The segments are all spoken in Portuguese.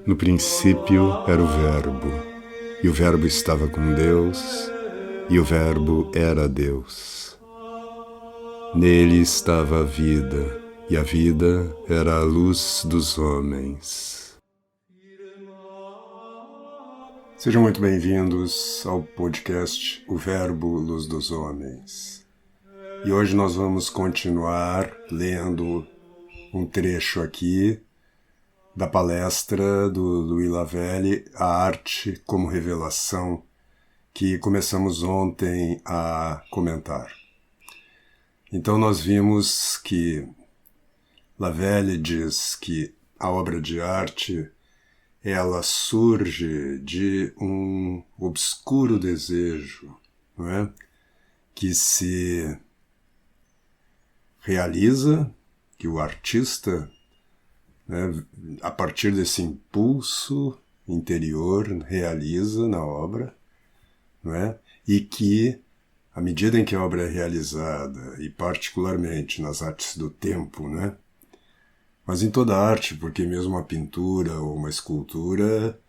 No princípio era o Verbo, e o Verbo estava com Deus, e o Verbo era Deus. Nele estava a vida, e a vida era a luz dos homens. Sejam muito bem-vindos ao podcast O Verbo, Luz dos Homens. E hoje nós vamos continuar lendo um trecho aqui da palestra do Louis Lavelle, A Arte como Revelação, que começamos ontem a comentar. Então nós vimos que Lavelle diz que a obra de arte ela surge de um obscuro desejo, não é? Que se realiza, que o artista, né, a partir desse impulso interior, realiza na obra, não é? E que, à medida em que a obra é realizada, e particularmente nas artes do tempo, né? Mas em toda arte, porque mesmo uma pintura ou uma escultura,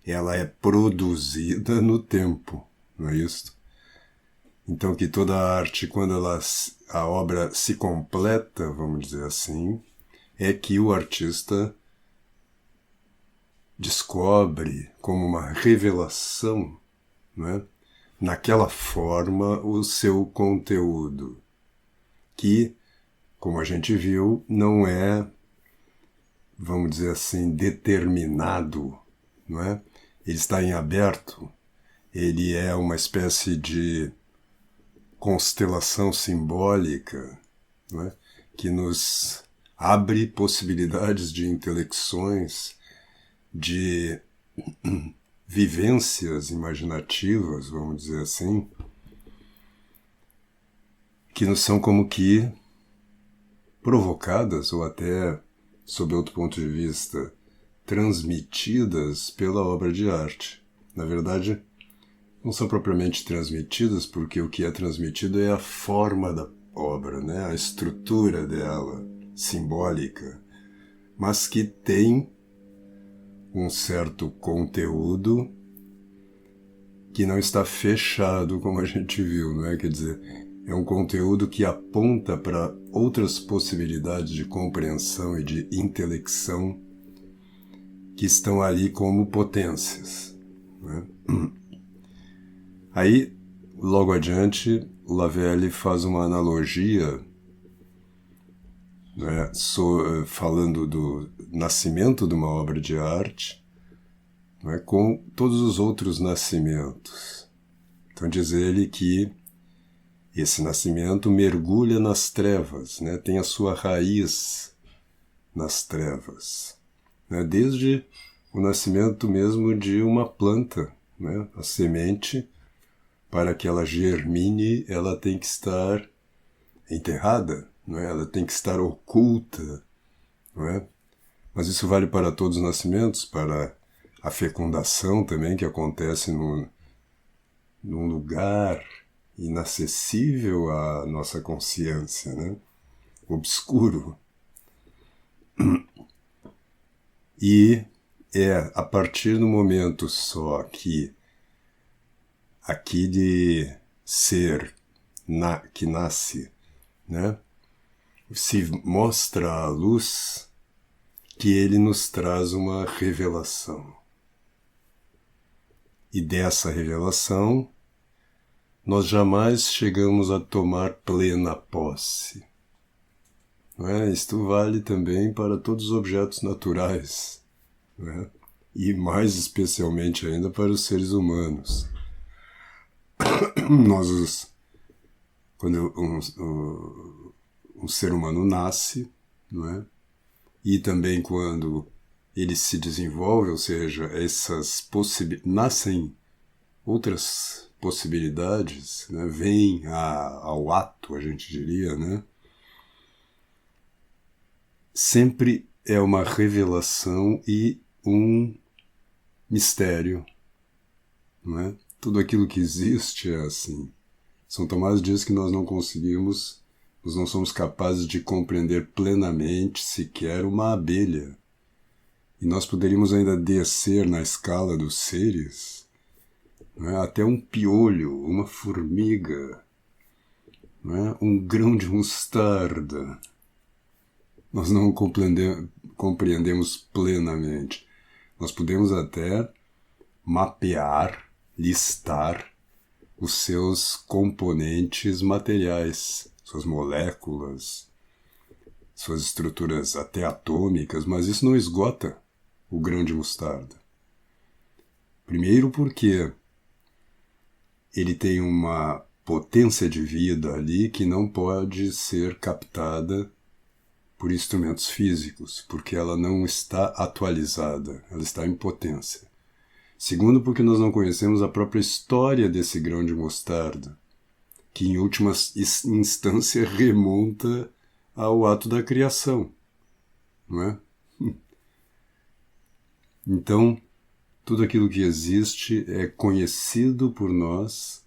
ela é produzida no tempo, não é isso? Então que toda arte, quando a obra se completa, vamos dizer assim, é que o artista descobre como uma revelação, né, naquela forma o seu conteúdo, que, como a gente viu, não é, vamos dizer assim, determinado, não é? Ele está em aberto, ele é uma espécie de constelação simbólica, não é? Que nos abre possibilidades de intelecções, de vivências imaginativas, vamos dizer assim, que nos são como que provocadas ou até, sob outro ponto de vista, transmitidas pela obra de arte. Na verdade, não são propriamente transmitidas, porque o que é transmitido é a forma da obra, né? A estrutura dela, simbólica, mas que tem um certo conteúdo que não está fechado, como a gente viu, não é? Quer dizer, é um conteúdo que aponta para outras possibilidades de compreensão e de intelecção que estão ali como potências, né? Aí, logo adiante, Lavelle faz uma analogia, né, falando do nascimento de uma obra de arte, né, com todos os outros nascimentos. Então diz ele que esse nascimento mergulha nas trevas, né, tem a sua raiz nas trevas, né, desde o nascimento mesmo de uma planta, né, a semente, para que ela germine, ela tem que estar enterrada, não é? Ela tem que estar oculta, não é? Mas isso vale para todos os nascimentos, para a fecundação também, que acontece num lugar inacessível à nossa consciência, né? Obscuro. E é a partir do momento só que aquele ser que nasce, né, se mostra a luz, que ele nos traz uma revelação. E dessa revelação, nós jamais chegamos a tomar plena posse. Não é? Isto vale também para todos os objetos naturais, não é? E mais especialmente ainda para os seres humanos. Quando um ser humano nasce, não é? E também quando ele se desenvolve, ou seja, nascem outras possibilidades, né? Vêm ao ato, a gente diria, né? Sempre é uma revelação e um mistério, não é? Tudo aquilo que existe é assim. São Tomás diz que nós não somos capazes de compreender plenamente sequer uma abelha. E nós poderíamos ainda descer na escala dos seres, né, até um piolho, uma formiga, né, um grão de mostarda. Nós não compreendemos plenamente. Nós podemos até mapear, listar os seus componentes materiais, suas moléculas, suas estruturas até atômicas, mas isso não esgota o grão de mostarda. Primeiro porque ele tem uma potência de vida ali que não pode ser captada por instrumentos físicos, porque ela não está atualizada, ela está em potência. Segundo, porque nós não conhecemos a própria história desse grão de mostarda, que em última instância remonta ao ato da criação, não é? Então, tudo aquilo que existe é conhecido por nós,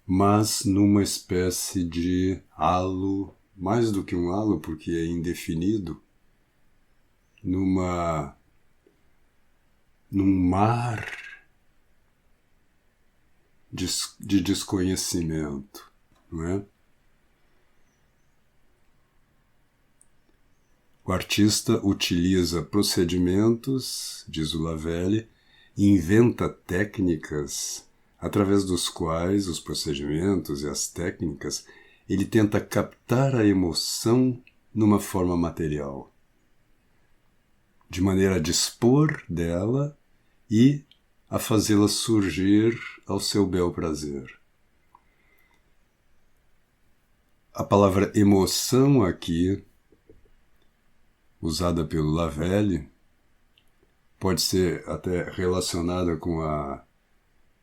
mas numa espécie de halo, mais do que um halo, porque é indefinido, num mar de desconhecimento, não é? O artista utiliza procedimentos, diz o Lavelle, e inventa técnicas através dos quais os procedimentos e as técnicas ele tenta captar a emoção numa forma material, de maneira a dispor dela e a fazê-la surgir ao seu bel prazer. A palavra emoção aqui, usada pelo Lavelle, pode ser até relacionada com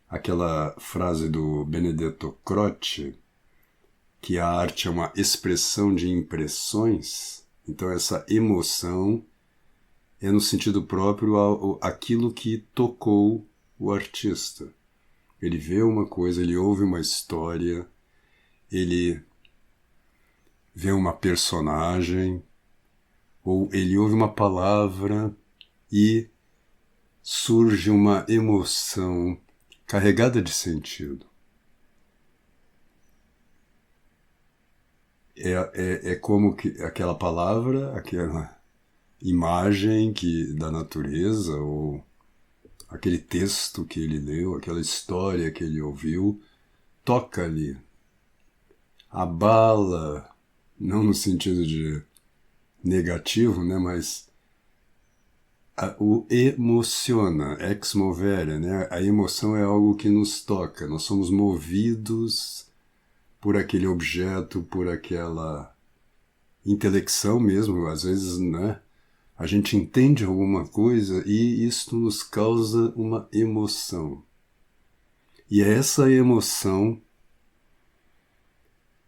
aquela frase do Benedetto Croce, que a arte é uma expressão de impressões. Então essa emoção é no sentido próprio aquilo que tocou o artista. Ele vê uma coisa, ele ouve uma história, ele vê uma personagem, ou ele ouve uma palavra e surge uma emoção carregada de sentido. É como que aquela palavra, aquela imagem da natureza, ou aquele texto que ele leu, aquela história que ele ouviu, toca ali, abala, não no sentido de negativo, né, mas o emociona, ex movere, né? A emoção é algo que nos toca, nós somos movidos por aquele objeto, por aquela intelecção mesmo, às vezes, né? A gente entende alguma coisa e isso nos causa uma emoção. E é essa emoção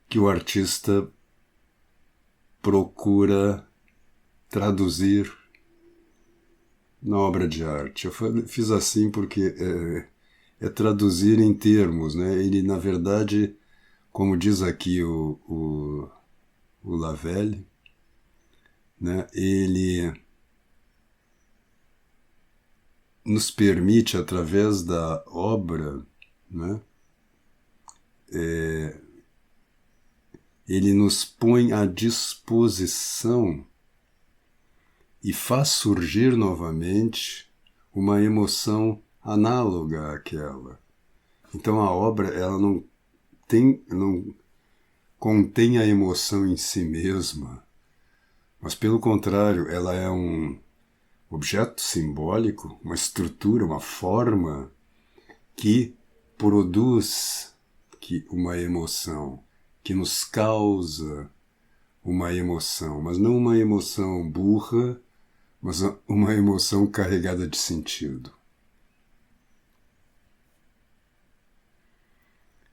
que o artista procura traduzir na obra de arte. Eu fiz assim porque é traduzir em termos, né? Ele, na verdade, como diz aqui o Lavelle, né? Ele nos permite, através da obra, né? Ele nos põe à disposição e faz surgir novamente uma emoção análoga àquela. Então a obra ela não contém a emoção em si mesma, mas pelo contrário, ela é um objeto simbólico, uma estrutura, uma forma que produz uma emoção, que nos causa uma emoção, mas não uma emoção burra, mas uma emoção carregada de sentido.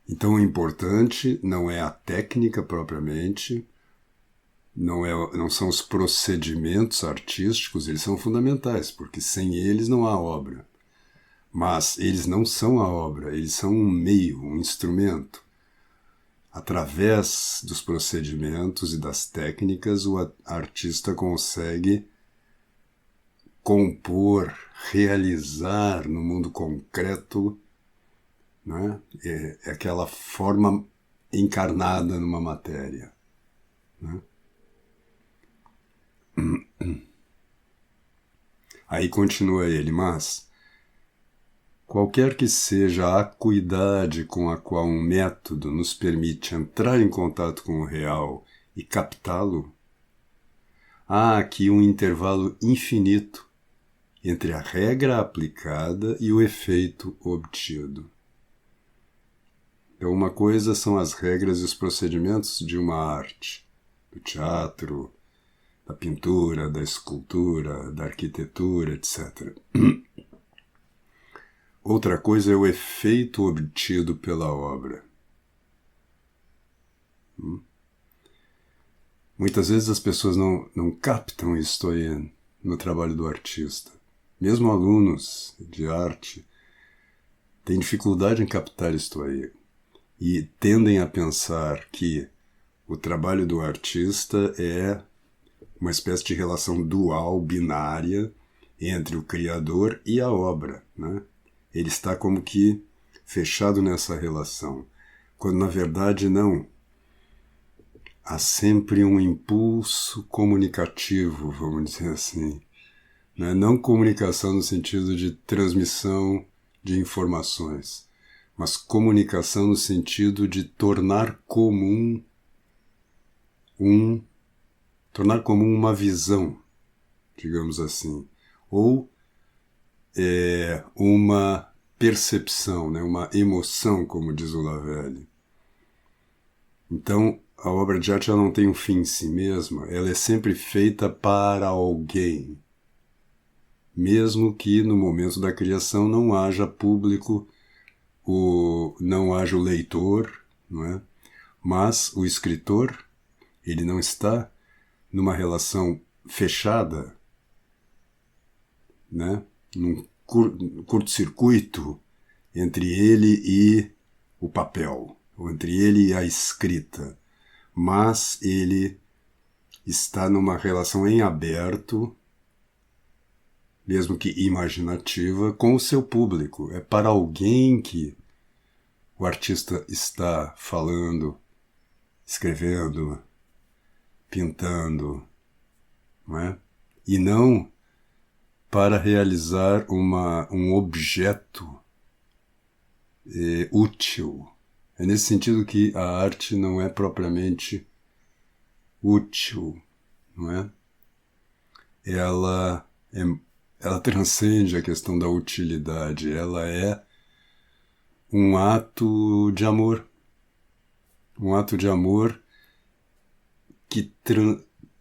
Então o importante não é a técnica propriamente, não são os procedimentos artísticos, eles são fundamentais, porque sem eles não há obra. Mas eles não são a obra, eles são um meio, um instrumento. Através dos procedimentos e das técnicas, o artista consegue compor, realizar no mundo concreto, né? É aquela forma encarnada numa matéria, né? Aí continua ele, mas qualquer que seja a acuidade com a qual um método nos permite entrar em contato com o real e captá-lo, há aqui um intervalo infinito entre a regra aplicada e o efeito obtido. Então, uma coisa são as regras e os procedimentos de uma arte, do teatro, da pintura, da escultura, da arquitetura, etc. Outra coisa é o efeito obtido pela obra. Muitas vezes as pessoas não captam isto aí no trabalho do artista. Mesmo alunos de arte têm dificuldade em captar isto aí e tendem a pensar que o trabalho do artista é uma espécie de relação dual, binária, entre o criador e a obra, né? Ele está como que fechado nessa relação, quando na verdade não. Há sempre um impulso comunicativo, vamos dizer assim, né? Não comunicação no sentido de transmissão de informações, mas comunicação no sentido de tornar comum uma visão, digamos assim, ou uma percepção, né? Uma emoção, como diz o Lavelle. Então, a obra de arte ela não tem um fim em si mesma, ela é sempre feita para alguém, mesmo que no momento da criação não haja público, não haja o leitor, não é? Mas o escritor, ele não está numa relação fechada, né? Num curto-circuito entre ele e o papel, ou entre ele e a escrita, mas ele está numa relação em aberto, mesmo que imaginativa, com o seu público. É para alguém que o artista está falando, escrevendo, pintando, não é? E não para realizar um objeto útil. É nesse sentido que a arte não é propriamente útil, não é? Ela transcende a questão da utilidade, ela é um ato de amor. Um ato de amor que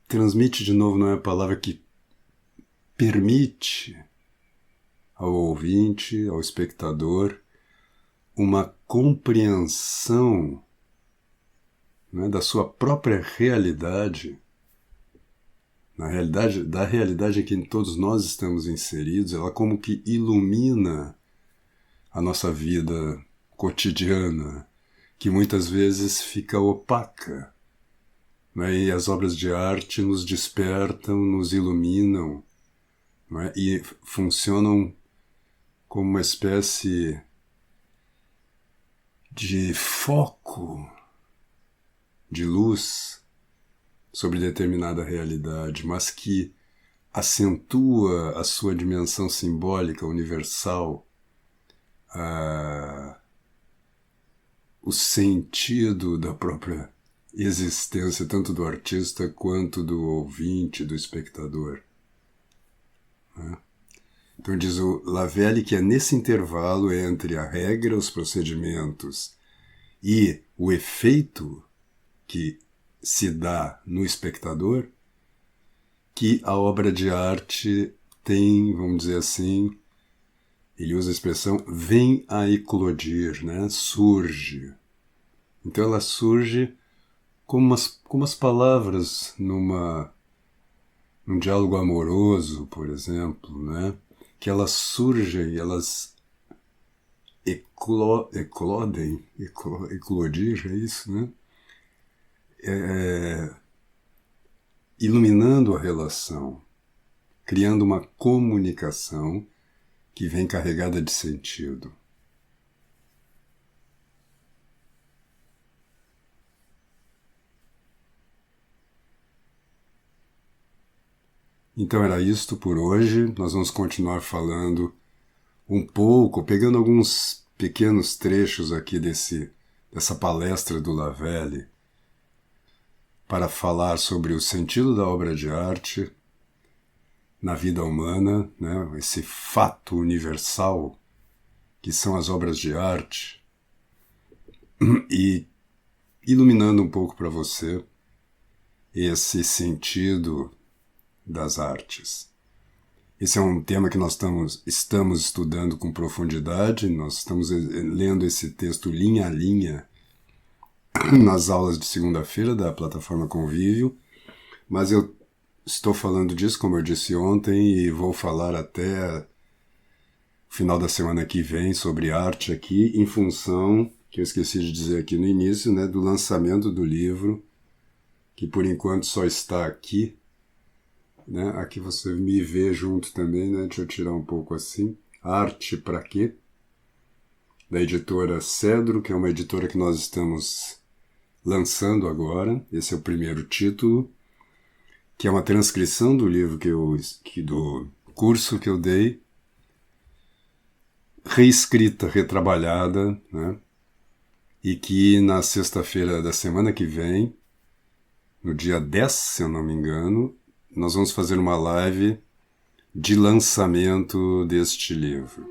transmite, de novo, não é a palavra, que permite ao ouvinte, ao espectador, uma compreensão, né, da sua própria realidade, da realidade em que todos nós estamos inseridos. Ela como que ilumina a nossa vida cotidiana, que muitas vezes fica opaca, né? E as obras de arte nos despertam, nos iluminam, né? E funcionam como uma espécie de foco de luz sobre determinada realidade, mas que acentua a sua dimensão simbólica, universal, o sentido da própria existência, tanto do artista quanto do ouvinte, do espectador, né? Então diz o Lavelle que é nesse intervalo entre a regra, os procedimentos e o efeito que se dá no espectador que a obra de arte tem, vamos dizer assim, ele usa a expressão vem a eclodir, né? Surge. Então ela surge como as palavras num diálogo amoroso, por exemplo, né? Que elas surgem, elas eclodir, é isso, né? Iluminando a relação, criando uma comunicação que vem carregada de sentido. Então era isto por hoje. Nós vamos continuar falando um pouco, pegando alguns pequenos trechos aqui dessa palestra do Lavelle, para falar sobre o sentido da obra de arte na vida humana, né? Esse fato universal que são as obras de arte, e iluminando um pouco para você esse sentido das artes. Esse é um tema que nós estamos estudando com profundidade, nós estamos lendo esse texto linha a linha nas aulas de segunda-feira da plataforma Convívio, mas eu estou falando disso, como eu disse ontem, e vou falar até o final da semana que vem sobre arte aqui, em função, que eu esqueci de dizer aqui no início, né, do lançamento do livro, que por enquanto só está aqui, né? Aqui você me vê junto também, né? Deixa eu tirar um pouco assim. Arte pra quê? Da editora Cedro, que é uma editora que nós estamos lançando agora. Esse é o primeiro título, que é uma transcrição do livro do curso que eu dei, reescrita, retrabalhada, né? E que na sexta-feira da semana que vem, no dia 10, se eu não me engano, nós vamos fazer uma live de lançamento deste livro.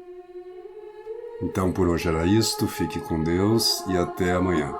Então por hoje era isto, fique com Deus e até amanhã.